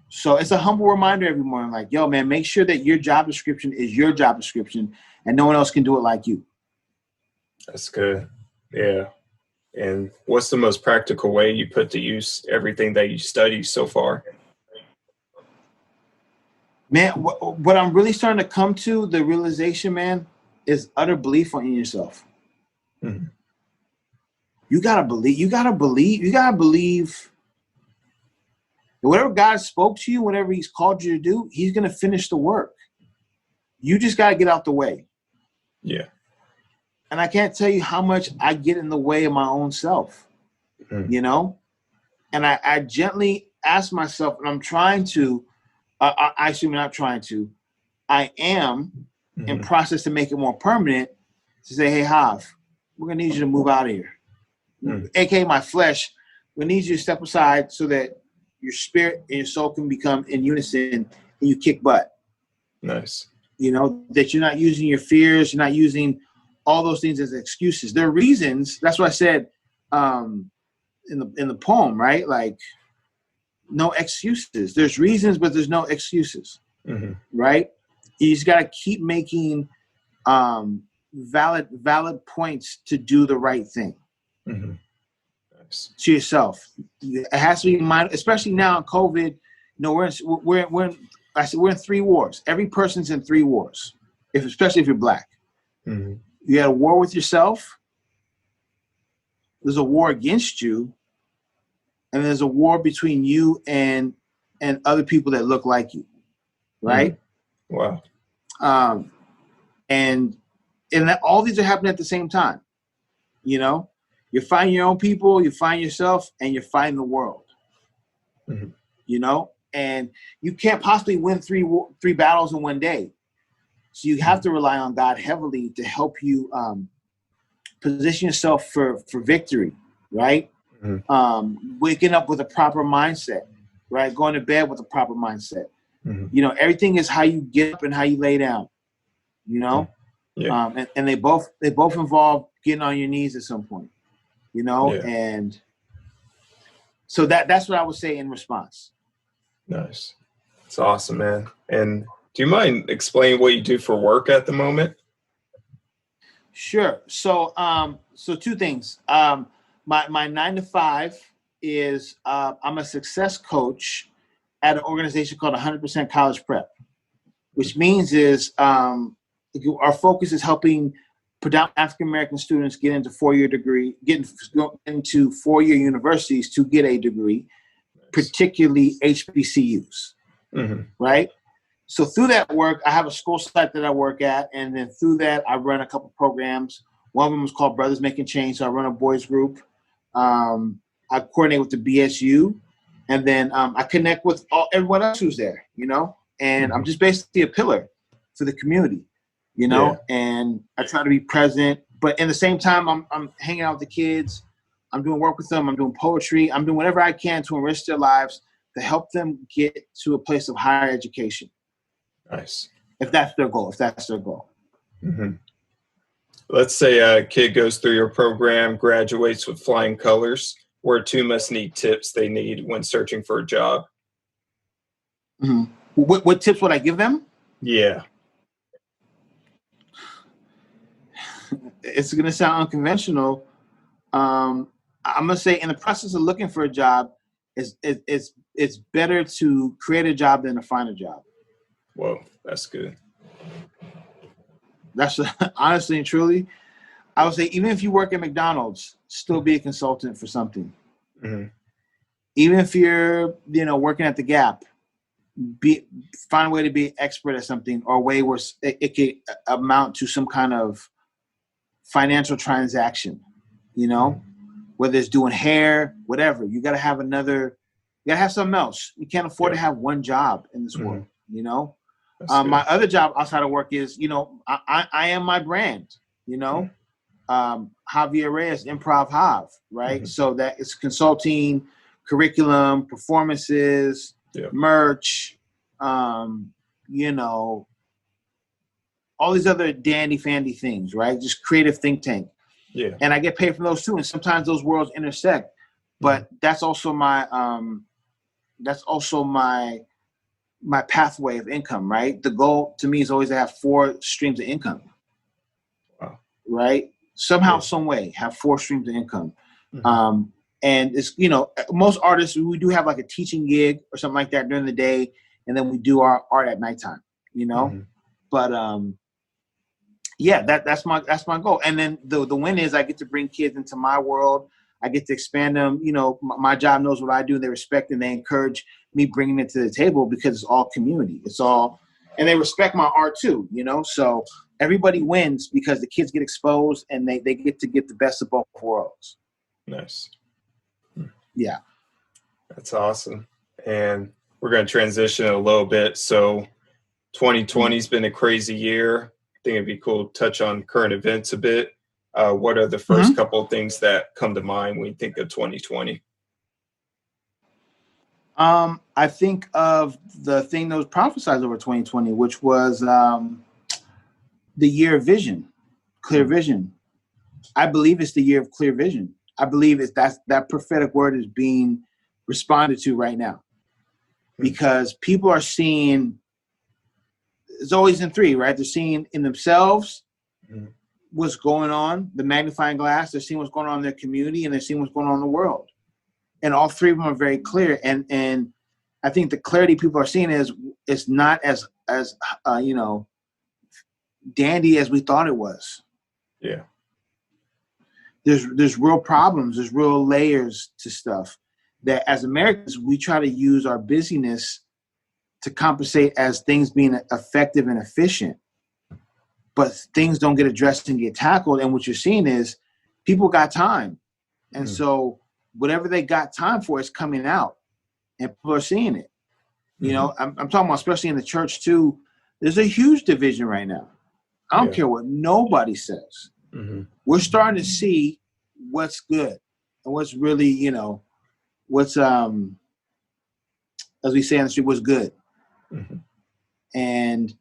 So it's a humble reminder every morning, like, yo, man, make sure that your job description is your job description and no one else can do it like you. That's good. Yeah. And what's the most practical way you put to use everything that you study so far? Man, what I'm really starting to come to, the realization, man, is utter belief in yourself. Mm-hmm. You gotta believe that whatever God spoke to you, whatever he's called you to do, he's gonna finish the work. You just gotta get out the way. Yeah. And I can't tell you how much I get in the way of my own self, And I gently ask myself, and I'm trying to, I am in process to make it more permanent, to say, hey, Jav, we're going to need you to move out of here. AKA my flesh, we need you to step aside so that your spirit and your soul can become in unison and you kick butt. Nice. that you're not using your fears, you're not using all those things as excuses. There are reasons. That's what I said in the poem, right? Like, no excuses. There's reasons, but there's no excuses, right? You just got to keep making valid points to do the right thing to yourself. It has to be mind, especially now in COVID. We're in 3 wars. Every person's in 3 wars, especially if you're Black. You got a war with yourself. There's a war against you, and there's a war between you and other people that look like you, right? Wow. And that all these are happening at the same time. You're fighting your own people, you find yourself, and you're fighting the world. And you can't possibly win 3 battles in one day. So you have to rely on God heavily to help you position yourself for victory, right? Waking up with a proper mindset, right? Going to bed with a proper mindset. Everything is how you get up and how you lay down, and they both involve getting on your knees at some point, and so that's what I would say in response. Nice. It's awesome, man. And do you mind explaining what you do for work at the moment? Sure. So 2 things. My 9 to 5 is I'm a success coach at an organization called 100% College Prep, which means is our focus is helping predominantly African American students get into 4-year universities to get a degree, particularly HBCUs, right? So through that work, I have a school site that I work at, and then through that, I run a couple programs. One of them is called Brothers Making Change, so I run a boys group. I coordinate with the BSU, and then I connect with everyone else who's there, and I'm just basically a pillar for the community, and I try to be present. But in the same time, I'm hanging out with the kids. I'm doing work with them. I'm doing poetry. I'm doing whatever I can to enrich their lives, to help them get to a place of higher education. Nice. If that's their goal. Let's say a kid goes through your program, graduates with flying colors. Where 2 must need tips they need when searching for a job? What tips would I give them? Yeah. It's going to sound unconventional. I'm going to say in the process of looking for a job, it's better to create a job than to find a job. Whoa, that's good. That's honestly and truly, I would say even if you work at McDonald's, still be a consultant for something. Even if you're, working at the Gap, find a way to be an expert at something, or a way where it could amount to some kind of financial transaction, whether it's doing hair, whatever. You got to have something else. You can't afford to have one job in this world, my other job outside of work is, I am my brand, Javier Reyes, Improv Jav, right? So that it's consulting, curriculum, performances, merch, all these other dandy-fandy things, right? Just creative think tank. Yeah. And I get paid from those too. And sometimes those worlds intersect. But that's also my pathway of income, right? The goal to me is always to have 4 streams of income. Wow. Right? Somehow, some way, have 4 streams of income. And it's, most artists, we do have like a teaching gig or something like that during the day. And then we do our art at nighttime, But that's my goal. And then the win is I get to bring kids into my world. I get to expand them. My job knows what I do. They respect and they encourage me bringing it to the table because it's all community. And they respect my art too, So everybody wins because the kids get exposed and they get to get the best of both worlds. Nice. Yeah. That's awesome. And we're going to transition a little bit. So 2020 has been a crazy year. I think it'd be cool to touch on current events a bit. What are the first couple of things that come to mind when you think of 2020? I think of the thing that was prophesied over 2020, which was the year of vision, clear vision. I believe it's the year of clear vision. I believe that prophetic word is being responded to right now, because people are seeing. It's always in three, right? They're seeing in themselves what's going on, the magnifying glass. They're seeing what's going on in their community, and they're seeing what's going on in the world. And all three of them are very clear. And I think the clarity people are seeing is it's not as dandy as we thought it was. Yeah. There's real problems. There's real layers to stuff that as Americans, we try to use our busyness to compensate as things being effective and efficient, but things don't get addressed and get tackled. And what you're seeing is people got time. And so whatever they got time for is coming out, and people are seeing it. You know, I'm talking about, especially in the church too, there's a huge division right now. I don't care what nobody says. We're starting to see what's good and what's really, what's, as we say on the street, what's good. And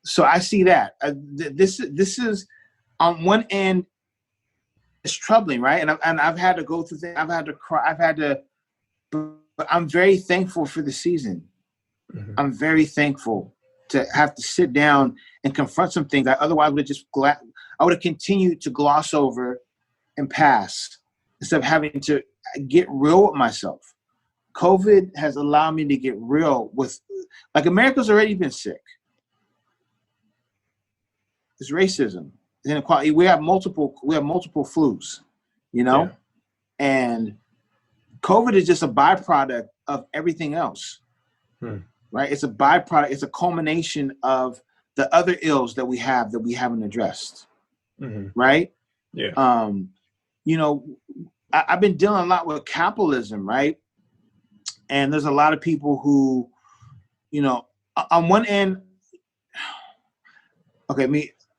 so I see that this is on one end, it's troubling, right? And I've had to go through things. I've had to cry. But I'm very thankful for the season. I'm very thankful to have to sit down and confront some things I otherwise would have continued to gloss over and pass instead of having to get real with myself. COVID has allowed me to get real with, like, America's already been sick. It's racism, inequality. We have multiple flus, and COVID is just a byproduct of everything else, right? It's a byproduct. It's a culmination of the other ills that we haven't addressed, right? Yeah. I've been dealing a lot with capitalism, right? And there's a lot of people who, on one end,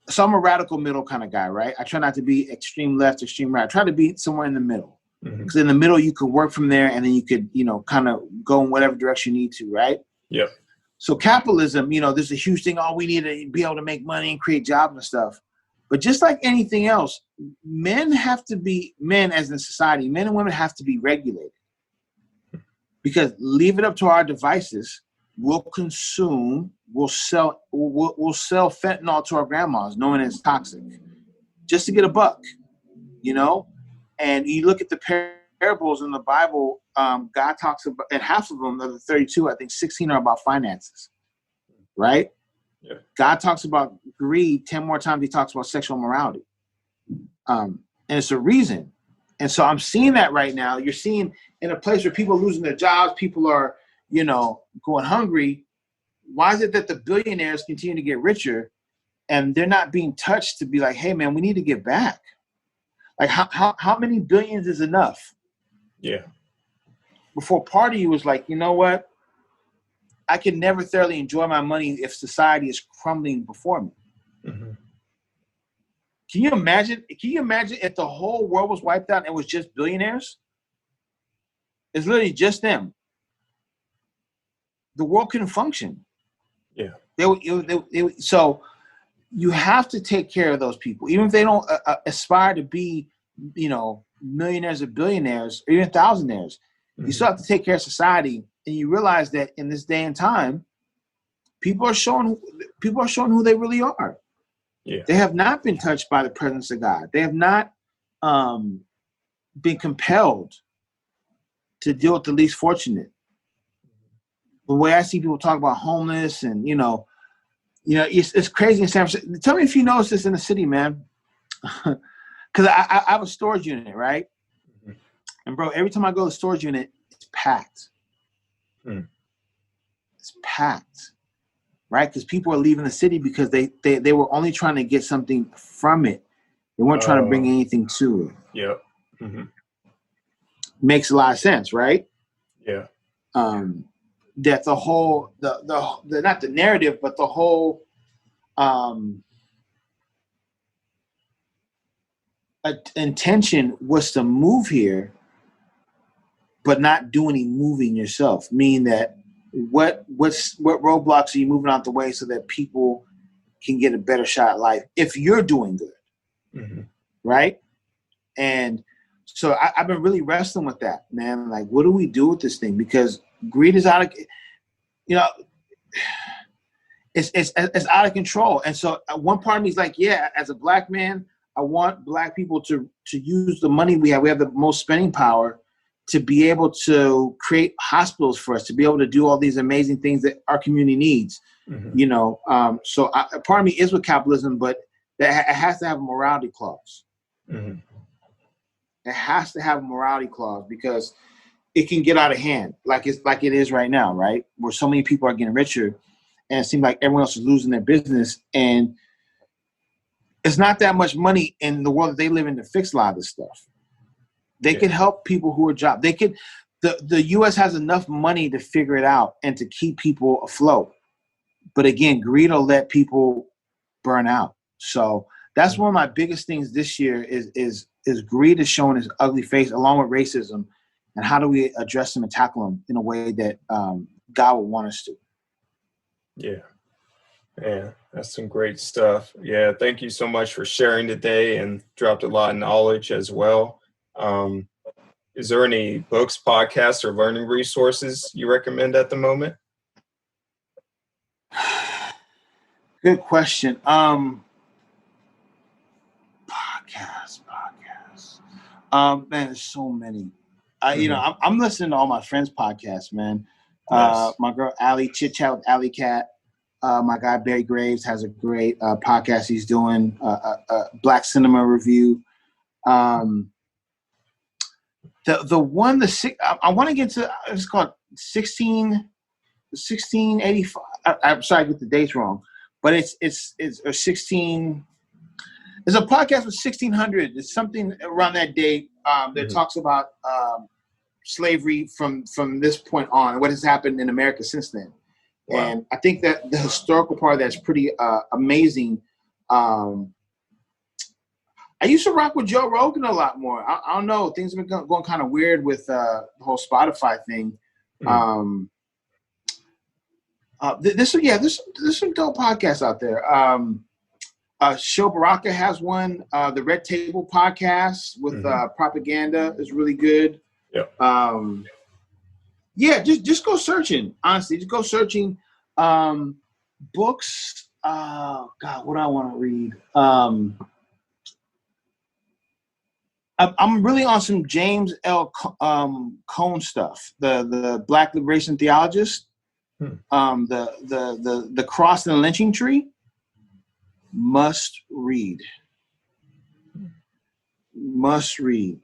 so I'm a radical middle kind of guy, right? I try not to be extreme left, extreme right. I try to be somewhere in the middle. Because in the middle, you could work from there, and then you could, kind of go in whatever direction you need to, right? Yep. So capitalism, there's a huge thing. Oh, we need to be able to make money and create jobs and stuff. But just like anything else, men as in society, men and women have to be regulated. Because leave it up to our devices, we'll sell fentanyl to our grandmas, knowing it's toxic, just to get a buck, And you look at the parables in the Bible, God talks about, and half of them, of the 32, I think 16 are about finances, right? Yeah. God talks about greed 10 more times. He talks about sexual immorality. And it's a reason. And so I'm seeing that right now. You're seeing in a place where people are losing their jobs, people are, going hungry. Why is it that the billionaires continue to get richer and they're not being touched to be like, hey, man, we need to give back? Like, how many billions is enough? Yeah. Before part of you was like, you know what? I can never thoroughly enjoy my money if society is crumbling before me. Can you imagine if the whole world was wiped out and it was just billionaires? It's literally just them. The world couldn't function. Yeah. So you have to take care of those people, even if they don't aspire to be, millionaires or billionaires or even thousandaires. You still have to take care of society, and you realize that in this day and time, people are showing who they really are. Yeah. They have not been touched by the presence of God. They have not been compelled to deal with the least fortunate. The way I see people talk about homeless and, it's crazy in San Francisco. Tell me if you notice this in the city, man. Because I have a storage unit, right? And, bro, every time I go to the storage unit, it's packed. It's packed, right? Because people are leaving the city because they were only trying to get something from it. They weren't trying to bring anything to it. Yep. Makes a lot of sense, right? Yeah. That the whole, the not the narrative, but the whole intention was to move here, but not do any moving yourself. Meaning that what roadblocks are you moving out the way so that people can get a better shot at life if you're doing good, right? And so I've been really wrestling with that, man. Like, what do we do with this thing? Because greed is out of, it's out of control. And so one part of me is like, yeah, as a black man, I want black people to use the money we have. We have the most spending power to be able to create hospitals for us, to be able to do all these amazing things that our community needs. So part of me is with capitalism, but it has to have a morality clause. It has to have a morality clause because it can get out of hand, like it is right now, right? Where so many people are getting richer, and it seems like everyone else is losing their business, and it's not that much money in the world that they live in to fix a lot of this stuff. They could help people who are job. They could. The U.S. has enough money to figure it out and to keep people afloat. But again, greed will let people burn out. So that's one of my biggest things this year is greed is showing its ugly face along with racism, and how do we address them and tackle them in a way that God would want us to. Yeah. Man, that's some great stuff. Yeah, thank you so much for sharing today and dropped a lot of knowledge as well. Is there any books, podcasts, or learning resources you recommend at the moment? Good question. Podcasts. Man, there's so many. I'm listening to all my friends' podcasts, man. Nice. My girl Allie, Chit Chat with Alley Cat. My guy Barry Graves has a great podcast he's doing, Black Cinema Review. I want to get to, it's called 1685. I'm sorry, I get the dates wrong, but it's 16. It's a podcast with 1600. It's something around that date that talks about slavery from this point on, what has happened in America since then. Wow. And I think that the historical part of that's pretty amazing. I used to rock with Joe Rogan a lot more. I don't know. Things have been going kind of weird with the whole Spotify thing. There's some dope podcasts out there. Show Baraka has one. The Red Table podcast with propaganda is really good. Just go searching. Honestly, just go searching. Books. God, what do I want to read? I'm really on some James L. Cone stuff. The Black liberation theologist. The Cross and the Lynching Tree. Must read.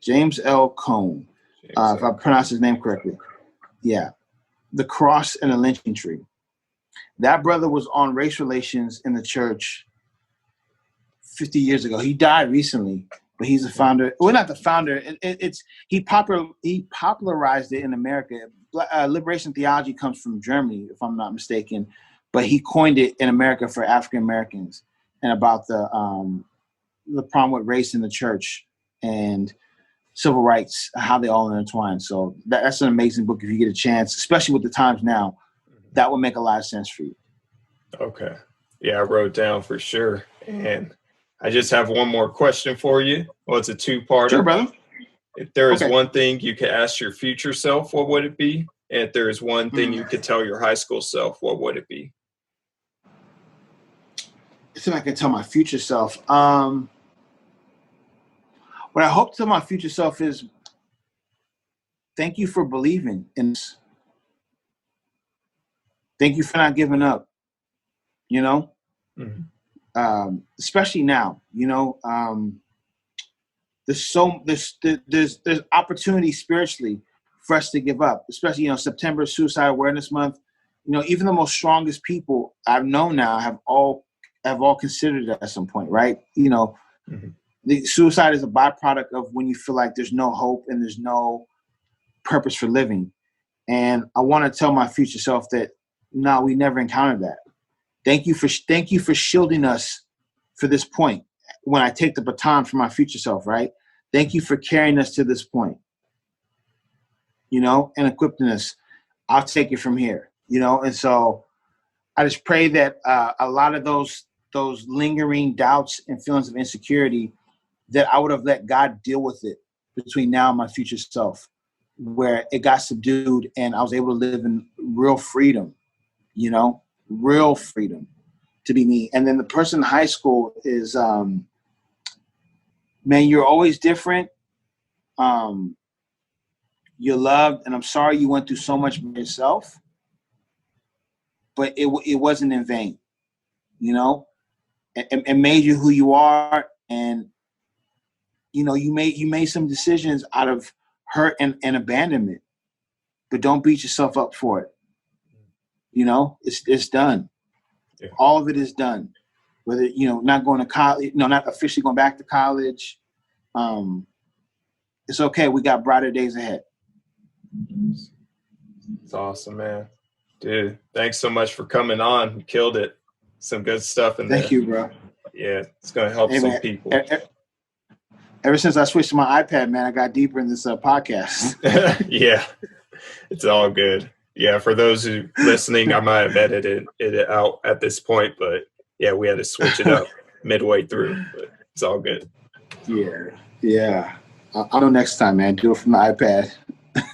James L. Cone. If I pronounce his name correctly. Yeah. The Cross and the Lynching Tree. That brother was on race relations in the church 50 years ago. He died recently, but he's the founder. Well, not the founder. He popularized it in America. Liberation theology comes from Germany, if I'm not mistaken, but he coined it in America for African Americans and about the problem with race in the church and civil rights, how they all intertwine. So that's an amazing book if you get a chance, especially with the times now. That would make a lot of sense for you. Okay. Yeah, I wrote down for sure. And I just have one more question for you. Well, it's a two-parter. Sure, brother. If there is one thing you could ask your future self, what would it be? And if there is one thing you could tell your high school self, what would it be? I think I can tell my future self. What I hope to tell my future self is thank you for believing in this. Thank you for not giving up, especially now, there's opportunity spiritually for us to give up, especially, September Suicide Awareness Month. Even the most strongest people I've known now have all considered it at some point, right? The suicide is a byproduct of when you feel like there's no hope and there's no purpose for living. And I want to tell my future self that, no, we never encountered that. Thank you for shielding us for this point. When I take the baton from my future self, right? Thank you for carrying us to this point, and equipping us. I'll take it from here, And so I just pray that a lot of those those lingering doubts and feelings of insecurity, that I would have let God deal with it between now and my future self, where it got subdued and I was able to live in real freedom, real freedom to be me. And then the person in high school is, man, you're always different. You're loved, and I'm sorry you went through so much by yourself, but it wasn't in vain, It made you who you are, and you made some decisions out of hurt and abandonment, but don't beat yourself up for it. It's done. Yeah. All of it is done. Whether not going to college, not officially going back to college, it's okay. We got brighter days ahead. It's awesome, man. Dude, thanks so much for coming on. You killed it. Some good stuff in there. Thank you, bro. Yeah, it's going to help some people. Ever since I switched to my iPad, man, I got deeper in this podcast. Yeah, it's all good. Yeah, for those who listening, I might have edited it out at this point, but yeah, we had to switch it up midway through, but it's all good. Yeah. I'll know next time, man. Do it from the iPad.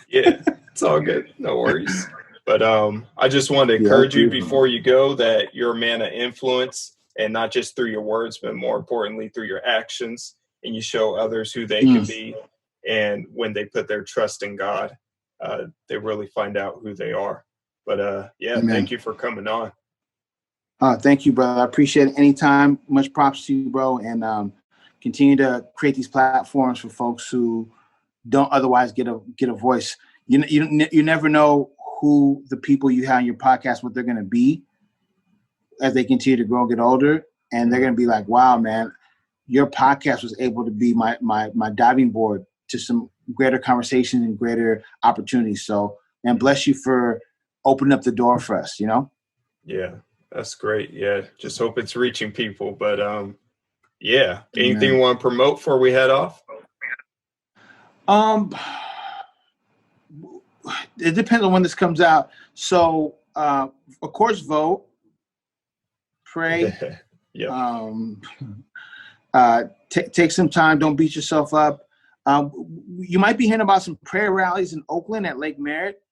Yeah, it's all good. No worries. But I just wanted to encourage you before you go that you're a man of influence, and not just through your words, but more importantly through your actions. And you show others who they can be. And when they put their trust in God, they really find out who they are. But Amen. Thank you for coming on. Thank you, brother. I appreciate it anytime. Much props to you, bro. And continue to create these platforms for folks who don't otherwise get a voice. You never know who the people you have on your podcast, what they're going to be as they continue to grow and get older. And they're going to be like, wow, man, your podcast was able to be my diving board to some greater conversation and greater opportunities. So, man, bless you for opening up the door for us, Yeah, that's great. Yeah, just hope it's reaching people. But yeah, anything you want to promote before we head off? It depends on when this comes out. So, of course, vote, pray, take some time. Don't beat yourself up. You might be hearing about some prayer rallies in Oakland at Lake Merritt.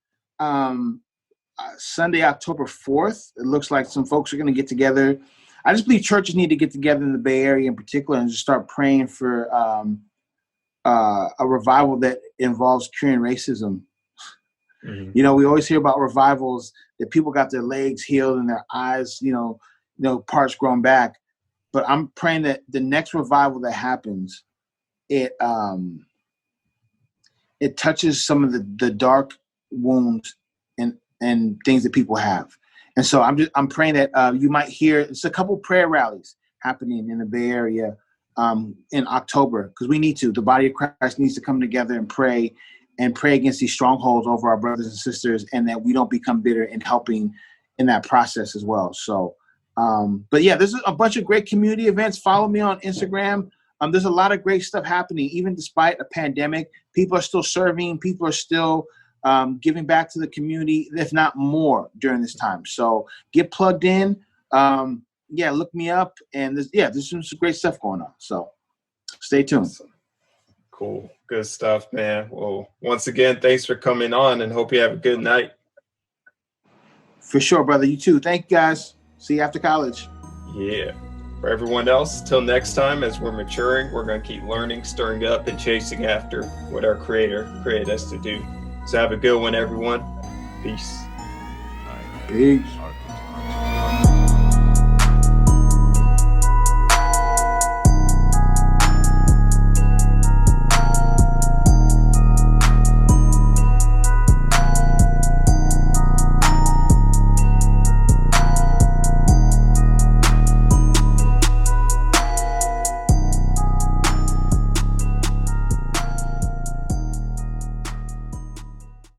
Sunday, October 4th. It looks like some folks are going to get together. I just believe churches need to get together in the Bay Area in particular and just start praying for a revival that involves curing racism. Mm-hmm. We always hear about revivals that people got their legs healed and their eyes, parts grown back. But I'm praying that the next revival that happens, it touches some of the dark wounds and things that people have. And so I'm praying that you might hear, it's a couple prayer rallies happening in the Bay Area in October, because we need to. The body of Christ needs to come together and pray against these strongholds over our brothers and sisters, and that we don't become bitter in helping in that process as well. So, but yeah, there's a bunch of great community events. Follow me on Instagram. There's a lot of great stuff happening, even despite a pandemic. People are still serving. People are still giving back to the community, if not more, during this time. So get plugged in. Look me up. And there's some great stuff going on. So stay tuned. Awesome. Cool. Good stuff, man. Well, once again, thanks for coming on, and hope you have a good night. For sure, brother. You too. Thank you, guys. See you after college. Yeah. For everyone else, till next time, as we're maturing, we're going to keep learning, stirring up, and chasing after what our Creator created us to do. So have a good one, everyone. Peace. Peace.